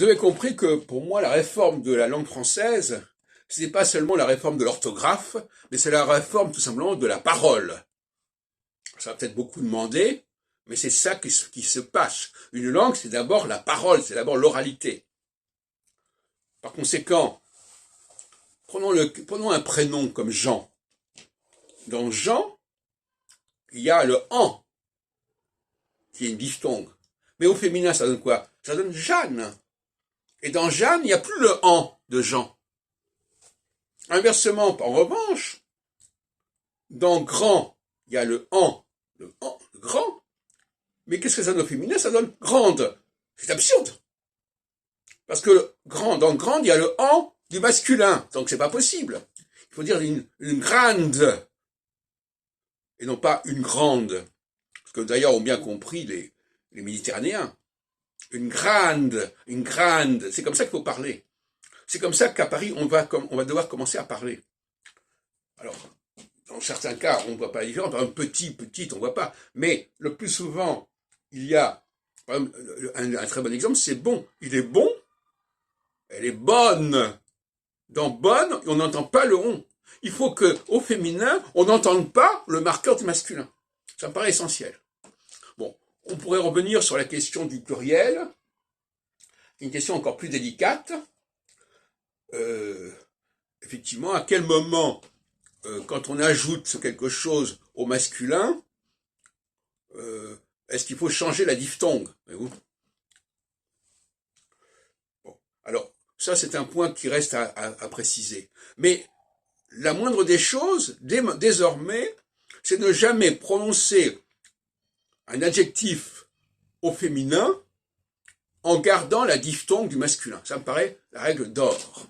Vous avez compris que pour moi, la réforme de la langue française, ce n'est pas seulement la réforme de l'orthographe, mais c'est la réforme tout simplement de la parole. Ça va peut-être beaucoup demander, mais c'est ça qui se passe. Une langue, c'est d'abord la parole, c'est d'abord l'oralité. Par conséquent, prenons un prénom comme Jean. Dans Jean, il y a le en, qui est une diphtongue. Mais au féminin, ça donne quoi? Ça donne Jeanne. Et dans Jeanne, il n'y a plus le en de Jean. Inversement, en revanche, dans grand, il y a le grand. Mais qu'est-ce que ça donne au féminin? Ça donne grande. C'est absurde. Parce que dans grande, il y a le en du masculin. Donc c'est pas possible. Il faut dire une grande. Et non pas une grande. Ce que d'ailleurs ont bien compris les Méditerranéens. Une grande. C'est comme ça qu'il faut parler. C'est comme ça qu'à Paris, on va devoir commencer à parler. Alors, dans certains cas, on ne voit pas la différence. Par exemple, petite, on ne voit pas. Mais le plus souvent, il y a, par exemple, un très bon exemple, c'est bon. Il est bon, elle est bonne. Dans bonne, on n'entend pas le on. Il faut qu'au féminin, on n'entende pas le marqueur du masculin. Ça me paraît essentiel. Bon, on pourrait revenir sur la question du pluriel, une question encore plus délicate. Effectivement, à quel moment, quand on ajoute quelque chose au masculin, est-ce qu'il faut changer la diphtongue? Bon, alors, ça c'est un point qui reste à préciser. Mais la moindre des choses, désormais, c'est ne jamais prononcer un adjectif au féminin en gardant la diphtongue du masculin. Ça me paraît la règle d'or.